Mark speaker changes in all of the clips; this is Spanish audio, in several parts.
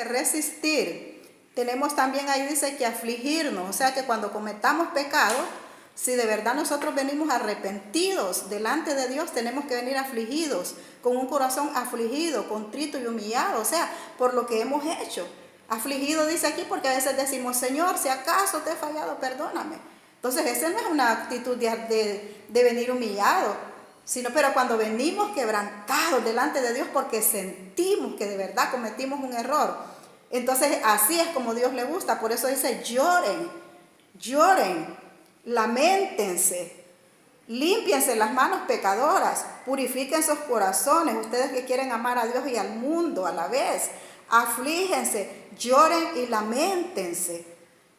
Speaker 1: que resistir. Tenemos también ahí dice que afligirnos, o sea que cuando cometamos pecado, si de verdad nosotros venimos arrepentidos delante de Dios, tenemos que venir afligidos, con un corazón afligido, contrito y humillado, o sea, por lo que hemos hecho. Afligido dice aquí porque a veces decimos, Señor, si acaso te he fallado, perdóname. Entonces esa no es una actitud de venir humillado, pero cuando venimos quebrantados delante de Dios porque sentimos que de verdad cometimos un error, entonces así es como Dios le gusta. Por eso dice, lloren, lloren, lamentense, límpiense las manos pecadoras, purifiquen sus corazones, ustedes que quieren amar a Dios y al mundo a la vez, aflíjense, lloren y lamentense.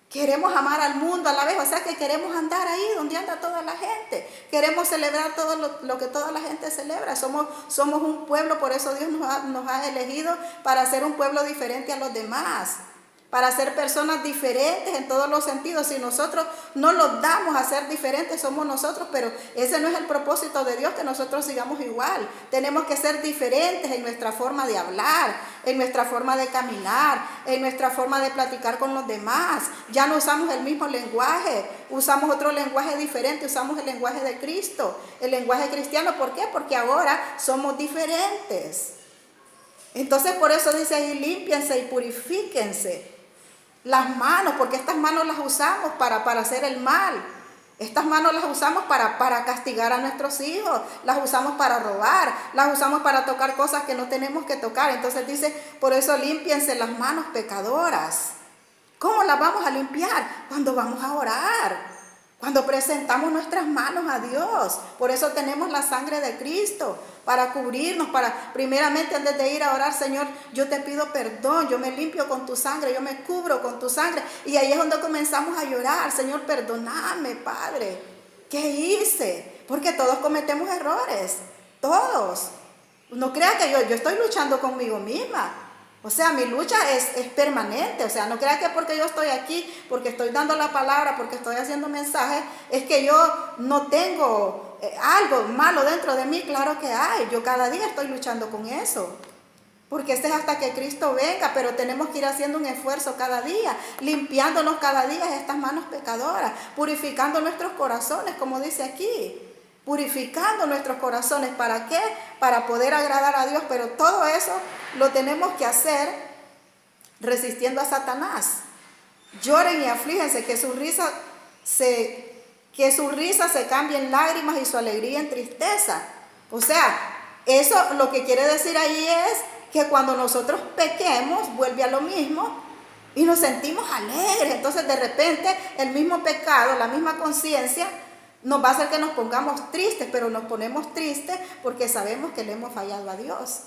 Speaker 1: Queremos amar al mundo a la vez, o sea que queremos andar ahí donde anda toda la gente. Queremos celebrar todo lo que toda la gente celebra. Somos un pueblo, por eso Dios nos ha elegido para ser un pueblo diferente a los demás. Para ser personas diferentes en todos los sentidos. Si nosotros no los damos a ser diferentes, somos nosotros, pero ese no es el propósito de Dios, que nosotros sigamos igual. Tenemos que ser diferentes en nuestra forma de hablar, en nuestra forma de caminar, en nuestra forma de platicar con los demás. Ya no usamos el mismo lenguaje, usamos otro lenguaje diferente, usamos el lenguaje de Cristo, el lenguaje cristiano. ¿Por qué? Porque ahora somos diferentes. Entonces por eso dice ahí, límpiense y purifíquense las manos, porque estas manos las usamos para hacer el mal. Estas manos las usamos para castigar a nuestros hijos, las usamos para robar, las usamos para tocar cosas que no tenemos que tocar. Entonces dice, por eso límpiense las manos pecadoras. ¿Cómo las vamos a limpiar? Cuando vamos a orar, cuando presentamos nuestras manos a Dios. Por eso tenemos la sangre de Cristo, para cubrirnos, primeramente antes de ir a orar, Señor, yo te pido perdón, yo me limpio con tu sangre, yo me cubro con tu sangre. Y ahí es donde comenzamos a llorar, Señor, perdóname, Padre, ¿qué hice? Porque todos cometemos errores, todos. No crea que yo estoy luchando conmigo misma. O sea, mi lucha es permanente. O sea, no crea que porque yo estoy aquí, porque estoy dando la palabra, porque estoy haciendo mensajes, es que yo no tengo algo malo dentro de mí. Claro que hay. Yo cada día estoy luchando con eso. Porque este es hasta que Cristo venga, pero tenemos que ir haciendo un esfuerzo cada día, limpiándonos cada día estas manos pecadoras, purificando nuestros corazones, como dice aquí. Purificando nuestros corazones. ¿Para qué? Para poder agradar a Dios. Pero todo eso lo tenemos que hacer resistiendo a Satanás. Lloren y aflíjense, que su risa se cambie en lágrimas y su alegría en tristeza. O sea, eso lo que quiere decir ahí es que cuando nosotros pequemos, vuelve a lo mismo y nos sentimos alegres. Entonces de repente el mismo pecado, la misma conciencia, nos va a hacer que nos pongamos tristes, pero nos ponemos tristes porque sabemos que le hemos fallado a Dios.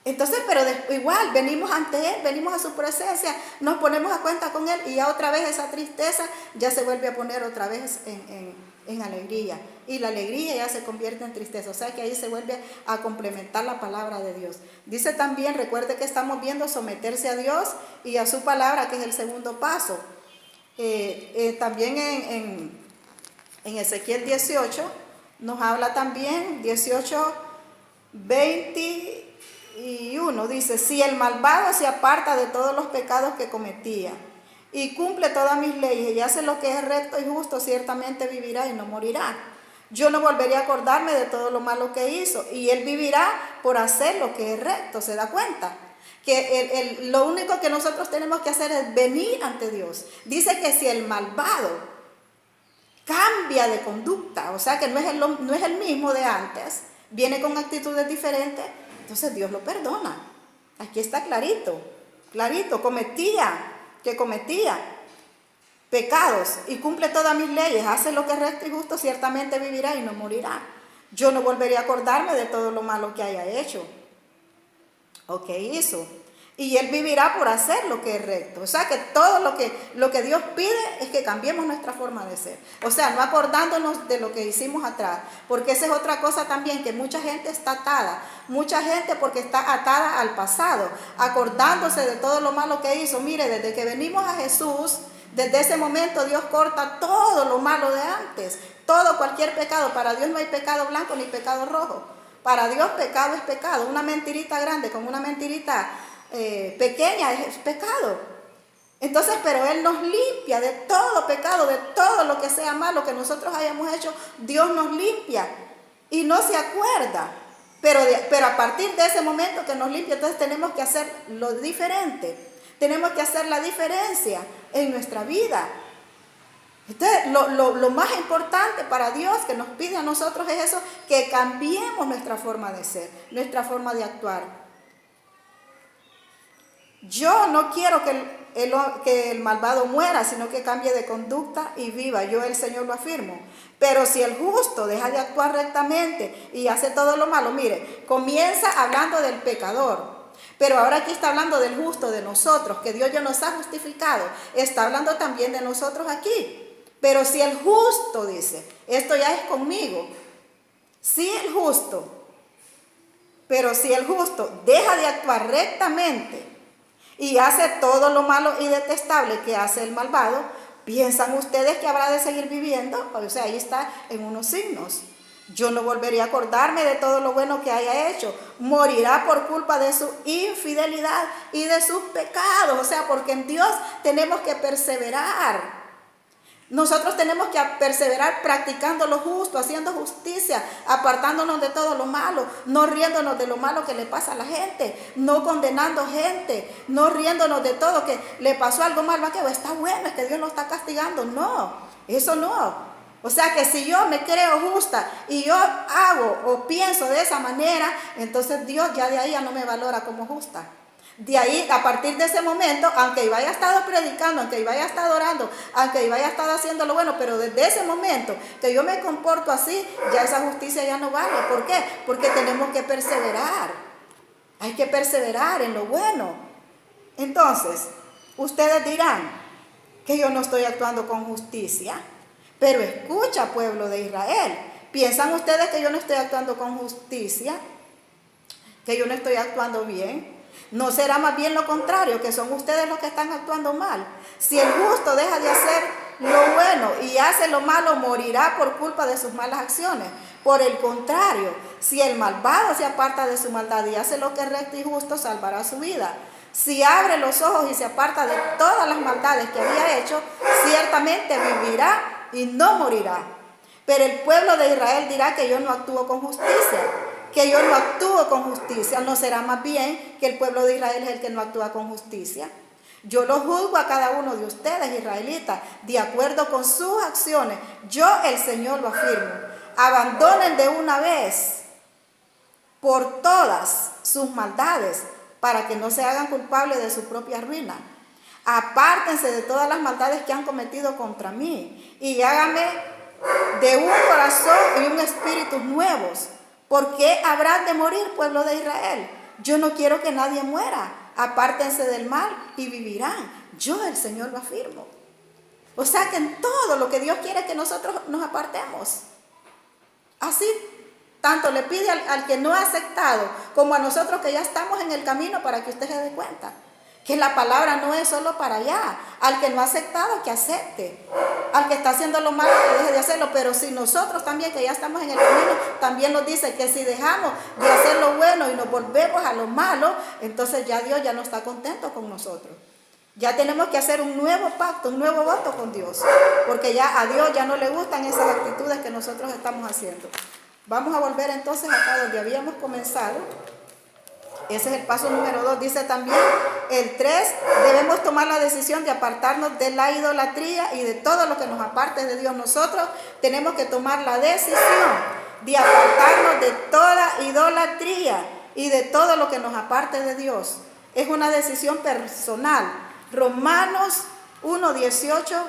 Speaker 1: Entonces, pero igual venimos ante Él, venimos a su presencia, nos ponemos a cuenta con Él y ya otra vez esa tristeza ya se vuelve a poner otra vez en alegría. Y la alegría ya se convierte en tristeza, o sea que ahí se vuelve a complementar la palabra de Dios. Dice también, recuerde que estamos viendo someterse a Dios y a su palabra, que es el segundo paso. También en Ezequiel 18 nos habla también, 18, 21, dice, si el malvado se aparta de todos los pecados que cometía y cumple todas mis leyes y hace lo que es recto y justo, ciertamente vivirá y no morirá. Yo no volveré a acordarme de todo lo malo que hizo y él vivirá por hacer lo que es recto. ¿Se da cuenta? Que lo único que nosotros tenemos que hacer es venir ante Dios. Dice que si el malvado cambia de conducta, o sea que no es el mismo de antes, viene con actitudes diferentes, entonces Dios lo perdona. Aquí está clarito, cometía pecados y cumple todas mis leyes, hace lo que es recto y justo, ciertamente vivirá y no morirá. Yo no volveré a acordarme de todo lo malo que haya hecho o que hizo. Y él vivirá por hacer lo que es recto. O sea que todo lo que Dios pide es que cambiemos nuestra forma de ser. O sea, no acordándonos de lo que hicimos atrás. Porque esa es otra cosa también, que mucha gente está atada. Mucha gente porque está atada al pasado, acordándose de todo lo malo que hizo. Mire, desde que venimos a Jesús, desde ese momento Dios corta todo lo malo de antes. Todo, cualquier pecado. Para Dios no hay pecado blanco ni pecado rojo. Para Dios pecado es pecado. Una mentirita grande con una mentirita pequeña es pecado. Entonces, pero Él nos limpia de todo pecado, de todo lo que sea malo que nosotros hayamos hecho. Dios nos limpia y no se acuerda. Pero a partir de ese momento que nos limpia, entonces tenemos que hacer lo diferente. Tenemos que hacer la diferencia en nuestra vida. Entonces, lo más importante para Dios que nos pide a nosotros es eso, que cambiemos nuestra forma de ser, nuestra forma de actuar. Yo no quiero que el malvado muera, sino que cambie de conducta y viva. Yo, el Señor, lo afirmo. Pero si el justo deja de actuar rectamente y hace todo lo malo, mire, comienza hablando del pecador. Pero ahora aquí está hablando del justo, de nosotros, que Dios ya nos ha justificado. Está hablando también de nosotros aquí. Pero si el justo, dice, esto ya es conmigo. Si el justo deja de actuar rectamente y hace todo lo malo y detestable que hace el malvado, ¿piensan ustedes que habrá de seguir viviendo? O sea, ahí está en unos signos. Yo no volvería a acordarme de todo lo bueno que haya hecho. Morirá por culpa de su infidelidad y de sus pecados. O sea, porque en Dios tenemos que perseverar. Nosotros tenemos que perseverar practicando lo justo, haciendo justicia, apartándonos de todo lo malo, no riéndonos de lo malo que le pasa a la gente, no condenando gente, no riéndonos de todo, que le pasó algo malo, que está bueno, es que Dios lo está castigando. No, eso no. O sea que si yo me creo justa y yo hago o pienso de esa manera, entonces Dios ya de ahí ya no me valora como justa. De ahí, a partir de ese momento, aunque yo haya estado predicando, aunque yo haya estado orando, aunque yo haya estado haciendo lo bueno, pero desde ese momento que yo me comporto así, ya esa justicia ya no vale. ¿Por qué? Porque tenemos que perseverar. Hay que perseverar en lo bueno. Entonces, ustedes dirán que yo no estoy actuando con justicia. Pero escucha, pueblo de Israel. ¿Piensan ustedes que yo no estoy actuando con justicia? ¿Que yo no estoy actuando bien? ¿No será más bien lo contrario, que son ustedes los que están actuando mal? Si el justo deja de hacer lo bueno y hace lo malo, morirá por culpa de sus malas acciones. Por el contrario, si el malvado se aparta de su maldad y hace lo que es recto y justo, salvará su vida. Si abre los ojos y se aparta de todas las maldades que había hecho, ciertamente vivirá y no morirá. Pero el pueblo de Israel dirá que yo no actúo con justicia. Que yo no actúo con justicia. ¿No será más bien que el pueblo de Israel es el que no actúa con justicia? Yo lo juzgo a cada uno de ustedes, israelitas, de acuerdo con sus acciones. Yo, el Señor, lo afirmo. Abandonen de una vez por todas sus maldades, para que no se hagan culpables de su propia ruina. Apártense de todas las maldades que han cometido contra mí y háganme de un corazón y un espíritu nuevos. ¿Por qué habrán de morir, pueblo de Israel? Yo no quiero que nadie muera. Apártense del mal y vivirán. Yo, el Señor, lo afirmo. O sea que en todo lo que Dios quiere que nosotros nos apartemos. Así, tanto le pide al que no ha aceptado como a nosotros que ya estamos en el camino, para que usted se dé cuenta. Que la palabra no es solo para allá. Al que no ha aceptado, que acepte. Al que está haciendo lo malo, que deje de hacerlo. Pero si nosotros también, que ya estamos en el camino, también nos dice que si dejamos de hacer lo bueno y nos volvemos a lo malo, entonces ya Dios ya no está contento con nosotros. Ya tenemos que hacer un nuevo pacto, un nuevo voto con Dios. Porque ya a Dios ya no le gustan esas actitudes que nosotros estamos haciendo. Vamos a volver entonces acá donde habíamos comenzado. Ese es el paso número 2. Dice también el 3, debemos tomar la decisión de apartarnos de la idolatría y de todo lo que nos aparte de Dios. Nosotros tenemos que tomar la decisión de apartarnos de toda idolatría y de todo lo que nos aparte de Dios. Es una decisión personal. Romanos 1:18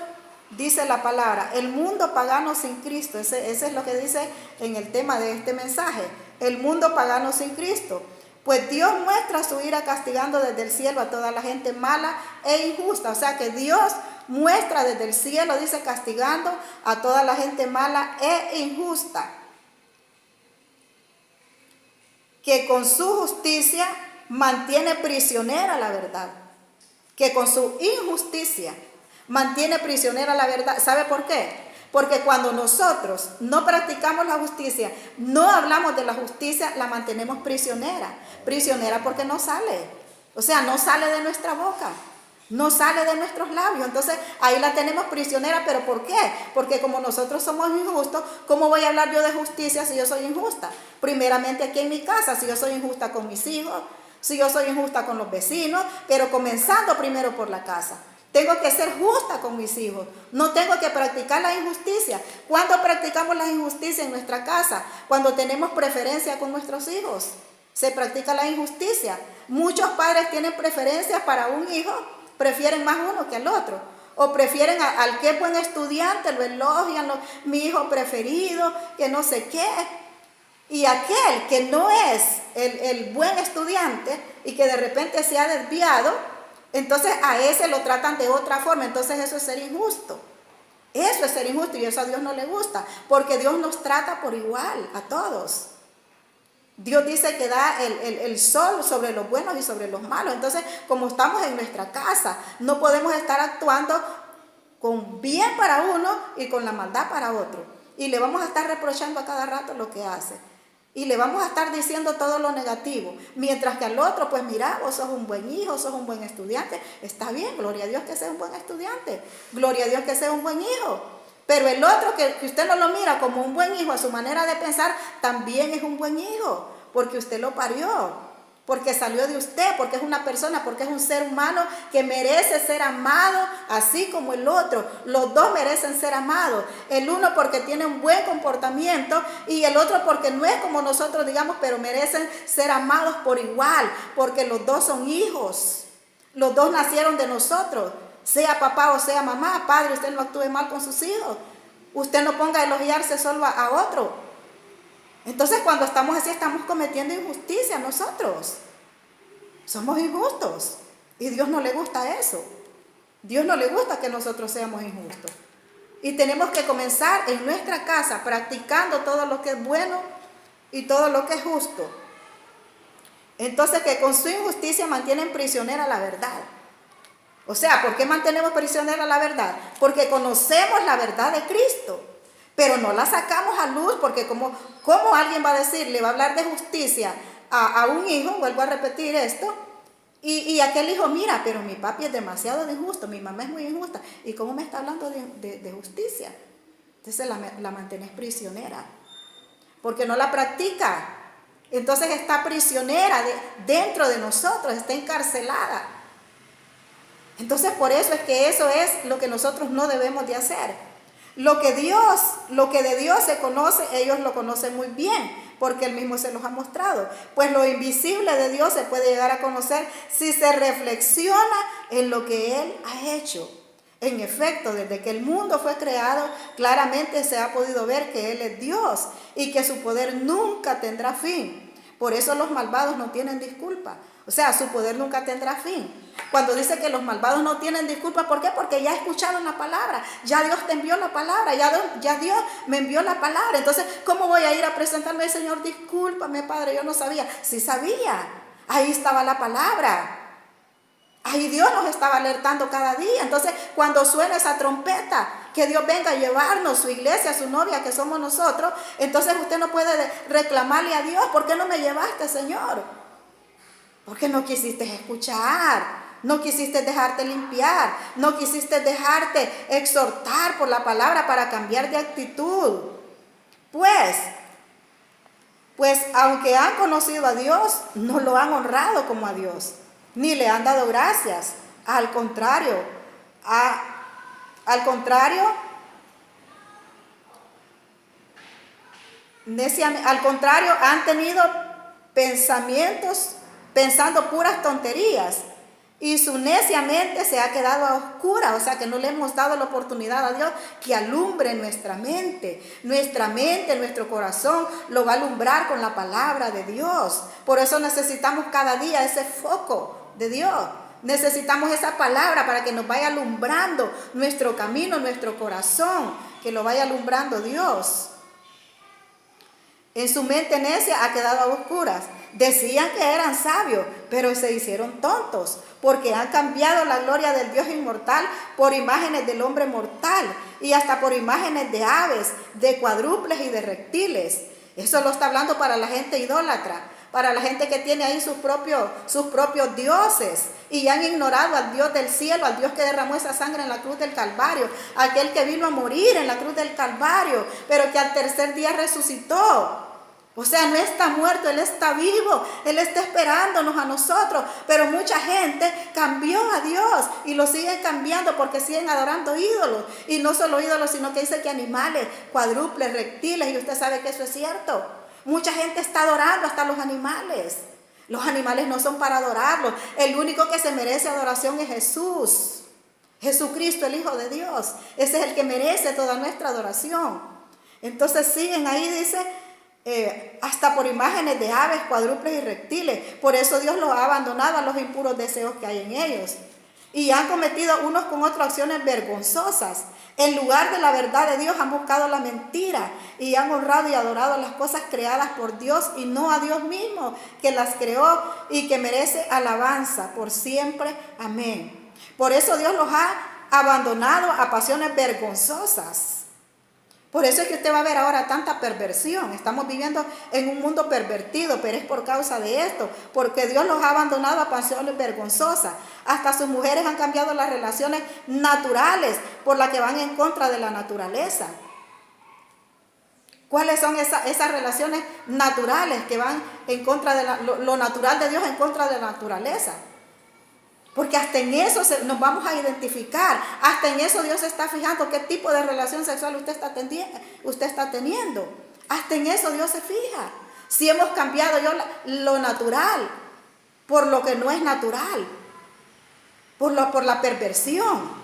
Speaker 1: dice la palabra, el mundo pagano sin Cristo. Ese es lo que dice en el tema de este mensaje. El mundo pagano sin Cristo. Pues Dios muestra su ira castigando desde el cielo a toda la gente mala e injusta. O sea que Dios muestra desde el cielo, dice, castigando a toda la gente mala e injusta. Que con su justicia mantiene prisionera la verdad. Que con su injusticia mantiene prisionera la verdad. ¿Sabe por qué? Porque cuando nosotros no practicamos la justicia, no hablamos de la justicia, la mantenemos prisionera. Prisionera porque no sale. O sea, no sale de nuestra boca, no sale de nuestros labios. Entonces ahí la tenemos prisionera. ¿Pero por qué? Porque como nosotros somos injustos, ¿cómo voy a hablar yo de justicia si yo soy injusta? Primeramente aquí en mi casa, si yo soy injusta con mis hijos, si yo soy injusta con los vecinos, pero comenzando primero por la casa. Tengo que ser justa con mis hijos. No tengo que practicar la injusticia. ¿Cuándo practicamos la injusticia en nuestra casa? Cuando tenemos preferencia con nuestros hijos. Se practica la injusticia. Muchos padres tienen preferencias para un hijo, prefieren más uno que al otro. O prefieren al que es buen estudiante, lo elogian, mi hijo preferido, que no sé qué. Y aquel que no es el buen estudiante y que de repente se ha desviado, entonces a ese lo tratan de otra forma. Entonces eso es ser injusto. Eso es ser injusto y eso a Dios no le gusta, porque Dios nos trata por igual a todos. Dios dice que da el sol sobre los buenos y sobre los malos. Entonces, como estamos en nuestra casa, no podemos estar actuando con bien para uno y con la maldad para otro. Y le vamos a estar reprochando a cada rato lo que hace. Y le vamos a estar diciendo todo lo negativo. Mientras que al otro, pues mira, vos sos un buen hijo, sos un buen estudiante. Está bien, gloria a Dios que sea un buen estudiante. Gloria a Dios que sea un buen hijo. Pero el otro que usted no lo mira como un buen hijo, a su manera de pensar, también es un buen hijo. Porque usted lo parió. Porque salió de usted, porque es una persona, porque es un ser humano que merece ser amado, así como el otro. Los dos merecen ser amados. El uno porque tiene un buen comportamiento y el otro porque no es como nosotros, digamos, pero merecen ser amados por igual, porque los dos son hijos. Los dos nacieron de nosotros, sea papá o sea mamá. Padre, usted no actúe mal con sus hijos. Usted no ponga a elogiarse solo a otro. Entonces cuando estamos así estamos cometiendo injusticia nosotros. Somos injustos. Y Dios no le gusta eso. Dios no le gusta que nosotros seamos injustos. Y tenemos que comenzar en nuestra casa practicando todo lo que es bueno y todo lo que es justo. Entonces que con su injusticia mantienen prisionera la verdad. O sea, ¿por qué mantenemos prisionera la verdad? Porque conocemos la verdad de Cristo. Pero no la sacamos a luz porque ¿cómo alguien va a decir, le va a hablar de justicia a un hijo? Vuelvo a repetir esto. Y aquel hijo, mira, pero mi papi es demasiado injusto, mi mamá es muy injusta. ¿Y cómo me está hablando de justicia? Entonces la mantienes prisionera. Porque no la practica. Entonces está prisionera dentro de nosotros, está encarcelada. Entonces por eso es que eso es lo que nosotros no debemos de hacer. Lo que de Dios se conoce, ellos lo conocen muy bien, porque Él mismo se los ha mostrado. Pues lo invisible de Dios se puede llegar a conocer si se reflexiona en lo que Él ha hecho. En efecto, desde que el mundo fue creado, claramente se ha podido ver que Él es Dios y que su poder nunca tendrá fin. Por eso los malvados no tienen disculpa. O sea, su poder nunca tendrá fin. Cuando dice que los malvados no tienen disculpa, ¿por qué? Porque ya escucharon la palabra, ya Dios te envió la palabra, ya Dios me envió la palabra. Entonces, ¿cómo voy a ir a presentarme al Señor? Discúlpame, Padre, yo no sabía. Sí sabía, ahí estaba la palabra. Ahí Dios nos estaba alertando cada día. Entonces, cuando suena esa trompeta, que Dios venga a llevarnos, su iglesia, su novia, que somos nosotros, entonces usted no puede reclamarle a Dios, ¿por qué no me llevaste, Señor? Porque no quisiste escuchar, no quisiste dejarte limpiar, no quisiste dejarte exhortar por la palabra para cambiar de actitud. Pues aunque han conocido a Dios, no lo han honrado como a Dios, ni le han dado gracias. Al contrario, han tenido pensando puras tonterías, y su necia mente se ha quedado a oscura. O sea que no le hemos dado la oportunidad a Dios que alumbre nuestra mente, nuestro corazón lo va a alumbrar con la palabra de Dios. Por eso necesitamos cada día ese foco de Dios. Necesitamos esa palabra para que nos vaya alumbrando nuestro camino, nuestro corazón, que lo vaya alumbrando Dios. En su mente necia ha quedado a oscuras. Decían que eran sabios, pero se hicieron tontos, porque han cambiado la gloria del Dios inmortal por imágenes del hombre mortal y hasta por imágenes de aves, de cuadrúpedos y de reptiles. Eso lo está hablando para la gente idólatra. para la gente que tiene ahí sus propios dioses y han ignorado al Dios del cielo, al Dios que derramó esa sangre en la cruz del Calvario, aquel que vino a morir en la cruz del Calvario, pero que al tercer día resucitó. O sea, no está muerto, Él está vivo, Él está esperándonos a nosotros, pero mucha gente cambió a Dios y lo siguen cambiando porque siguen adorando ídolos, y no solo ídolos, sino que dice que animales, cuadrúpedes, reptiles, y usted sabe que eso es cierto. Mucha gente está adorando hasta los animales. Los animales no son para adorarlos. El único que se merece adoración es Jesús. Jesucristo, el Hijo de Dios. Ese es el que merece toda nuestra adoración. Entonces siguen ahí, dice, hasta por imágenes de aves, cuadrúpedes y reptiles. Por eso Dios los ha abandonado a los impuros deseos que hay en ellos. Y han cometido unos con otros acciones vergonzosas. En lugar de la verdad de Dios han buscado la mentira y han honrado y adorado las cosas creadas por Dios y no a Dios mismo, que las creó y que merece alabanza por siempre. Amén. Por eso Dios los ha abandonado a pasiones vergonzosas. Por eso es que usted va a ver ahora tanta perversión. Estamos viviendo en un mundo pervertido, pero es por causa de esto, porque Dios los ha abandonado a pasiones vergonzosas. Hasta sus mujeres han cambiado las relaciones naturales por las que van en contra de la naturaleza. ¿Cuáles son esas relaciones naturales que van en contra de lo natural de Dios, en contra de la naturaleza? Porque hasta en eso nos vamos a identificar, hasta en eso Dios se está fijando qué tipo de relación sexual usted está teniendo. Hasta en eso Dios se fija. Si hemos cambiado lo natural por lo que no es natural, por la perversión.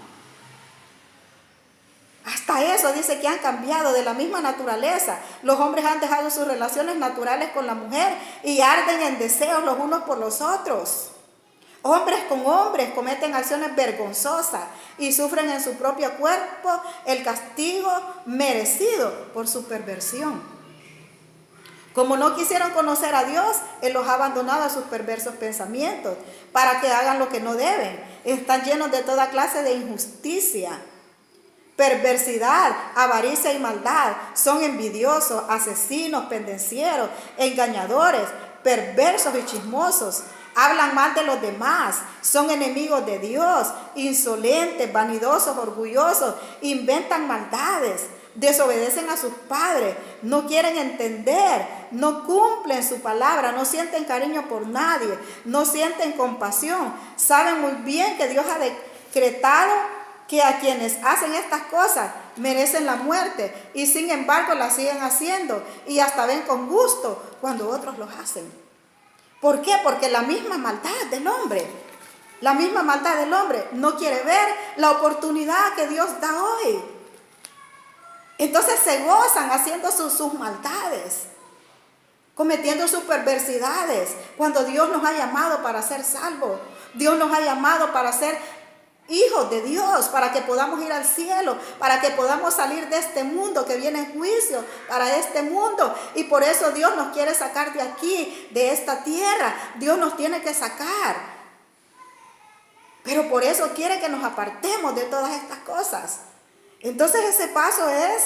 Speaker 1: Hasta eso dice que han cambiado de la misma naturaleza. Los hombres han dejado sus relaciones naturales con la mujer y arden en deseos los unos por los otros. Hombres con hombres cometen acciones vergonzosas y sufren en su propio cuerpo el castigo merecido por su perversión. Como no quisieron conocer a Dios, Él los ha abandonado a sus perversos pensamientos para que hagan lo que no deben. Están llenos de toda clase de injusticia, perversidad, avaricia y maldad. Son envidiosos, asesinos, pendencieros, engañadores, perversos y chismosos. Hablan mal de los demás, son enemigos de Dios, insolentes, vanidosos, orgullosos, inventan maldades, desobedecen a sus padres, no quieren entender, no cumplen su palabra, no sienten cariño por nadie, no sienten compasión. Saben muy bien que Dios ha decretado que a quienes hacen estas cosas merecen la muerte y sin embargo las siguen haciendo y hasta ven con gusto cuando otros los hacen. ¿Por qué? Porque la misma maldad del hombre no quiere ver la oportunidad que Dios da hoy. Entonces se gozan haciendo sus maldades, cometiendo sus perversidades, cuando Dios nos ha llamado para ser salvos. Dios nos ha llamado para ser hijos de Dios, para que podamos ir al cielo, para que podamos salir de este mundo que viene en juicio para este mundo. Y por eso Dios nos quiere sacar de aquí, de esta tierra. Dios nos tiene que sacar. Pero por eso quiere que nos apartemos de todas estas cosas. Entonces ese paso es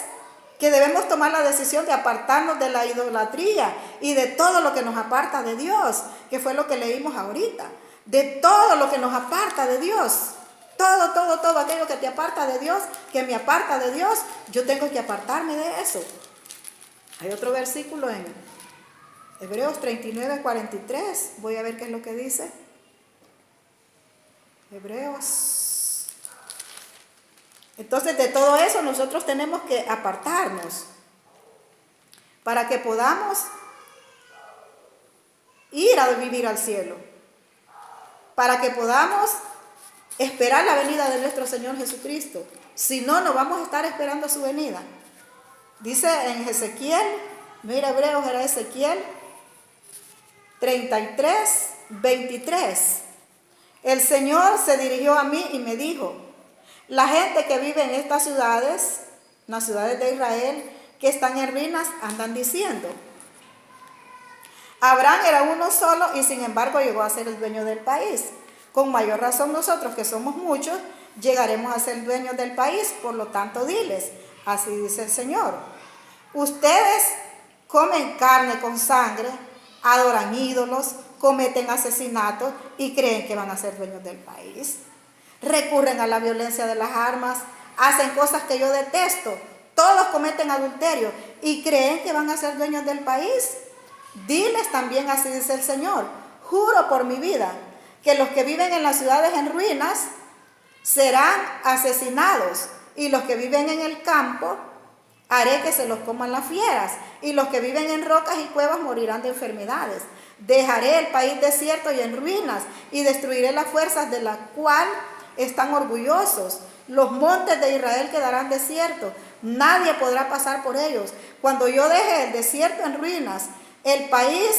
Speaker 1: que debemos tomar la decisión de apartarnos de la idolatría y de todo lo que nos aparta de Dios, que fue lo que leímos ahorita. De todo lo que nos aparta de Dios. Todo aquello que te aparta de Dios, que me aparta de Dios, yo tengo que apartarme de eso. Hay otro versículo en Hebreos 39:43. Voy a ver qué es lo que dice. Hebreos. Entonces de todo eso nosotros tenemos que apartarnos para que podamos ir a vivir al cielo, para que podamos esperar la venida de nuestro Señor Jesucristo. Si no, no vamos a estar esperando su venida. Dice en Ezequiel, mira Hebreos, era Ezequiel 33:23. El Señor se dirigió a mí y me dijo: la gente que vive en estas ciudades, las ciudades de Israel, que están en ruinas, andan diciendo: Abraham era uno solo y sin embargo llegó a ser el dueño del país. Con mayor razón nosotros, que somos muchos, llegaremos a ser dueños del país. Por lo tanto, diles, así dice el Señor: ustedes comen carne con sangre adoran ídolos, cometen asesinatos y creen que van a ser dueños del país. Recurren a la violencia de las armas, hacen cosas que yo detesto. Todos cometen adulterio y creen que van a ser dueños del país. Diles también, así dice el Señor: juro por mi vida que los que viven en las ciudades en ruinas serán asesinados, y los que viven en el campo haré que se los coman las fieras, y los que viven en rocas y cuevas morirán de enfermedades. Dejaré el país desierto y en ruinas, y destruiré las fuerzas de la cual están orgullosos. Los montes de Israel quedarán desiertos, nadie podrá pasar por ellos. Cuando yo deje el desierto en ruinas, el país,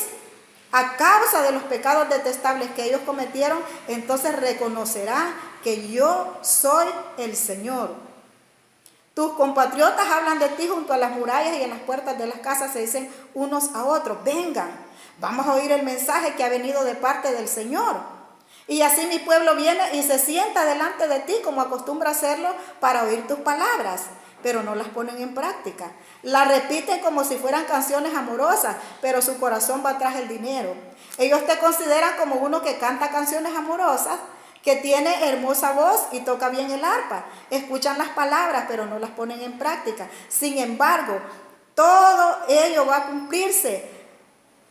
Speaker 1: a causa de los pecados detestables que ellos cometieron, entonces reconocerán que yo soy el Señor. Tus compatriotas hablan de ti junto a las murallas, y en las puertas de las casas se dicen unos a otros: vengan, vamos a oír el mensaje que ha venido de parte del Señor. Y así mi pueblo viene y se sienta delante de ti, como acostumbra hacerlo, para oír tus palabras, pero no las ponen en práctica. Las repiten como si fueran canciones amorosas, pero su corazón va tras el dinero. Ellos te consideran como uno que canta canciones amorosas, que tiene hermosa voz y toca bien el arpa. Escuchan las palabras, pero no las ponen en práctica. Sin embargo, todo ello va a cumplirse.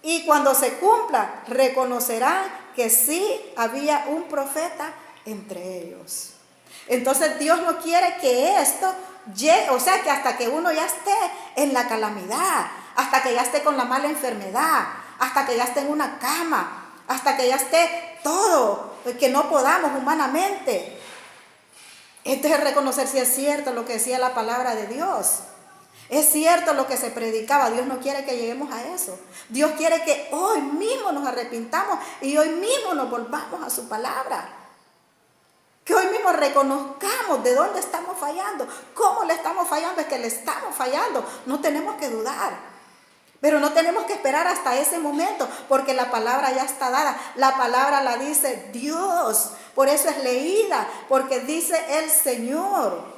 Speaker 1: Y cuando se cumpla, reconocerán que sí había un profeta entre ellos. Entonces Dios no quiere que esto llegue, o sea, que hasta que uno ya esté en la calamidad, hasta que ya esté con la mala enfermedad, hasta que ya esté en una cama, hasta que ya esté todo, que no podamos humanamente. Entonces reconocer si es cierto lo que decía la palabra de Dios. Es cierto lo que se predicaba. Dios no quiere que lleguemos a eso. Dios quiere que hoy mismo nos arrepintamos y hoy mismo nos volvamos a su palabra. Que hoy mismo reconozcamos de dónde estamos fallando. ¿Cómo le estamos fallando? Es que le estamos fallando. No tenemos que dudar. Pero no tenemos que esperar hasta ese momento, porque la palabra ya está dada. La palabra la dice Dios. Por eso es leída, porque dice el Señor.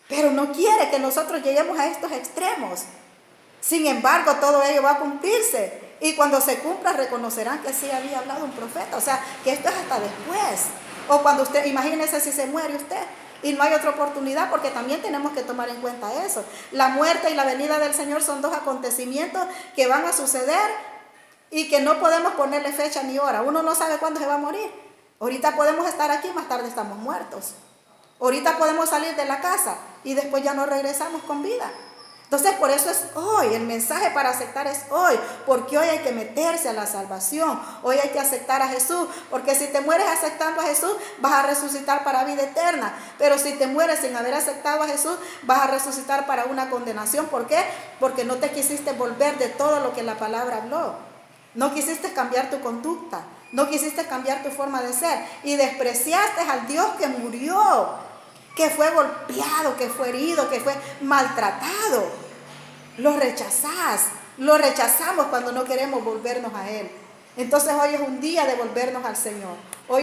Speaker 1: Pero no quiere que nosotros lleguemos a estos extremos. Sin embargo, todo ello va a cumplirse. Y cuando se cumpla, reconocerán que sí había hablado un profeta. O sea, que esto es hasta después. O cuando usted, imagínese si se muere usted y no hay otra oportunidad, porque también tenemos que tomar en cuenta eso. La muerte y la venida del Señor son dos acontecimientos que van a suceder y que no podemos ponerle fecha ni hora. Uno no sabe cuándo se va a morir. Ahorita podemos estar aquí, más tarde estamos muertos. Ahorita podemos salir de la casa y después ya no regresamos con vida. Entonces por eso es hoy, el mensaje para aceptar es hoy, porque hoy hay que meterse a la salvación, hoy hay que aceptar a Jesús, porque si te mueres aceptando a Jesús, vas a resucitar para vida eterna, pero si te mueres sin haber aceptado a Jesús, vas a resucitar para una condenación. ¿Por qué? Porque no te quisiste volver de todo lo que la palabra habló, no quisiste cambiar tu conducta, no quisiste cambiar tu forma de ser y despreciaste al Dios que murió, que fue golpeado, que fue herido, que fue maltratado. Lo rechazamos cuando no queremos volvernos a Él. Entonces hoy es un día de volvernos al Señor.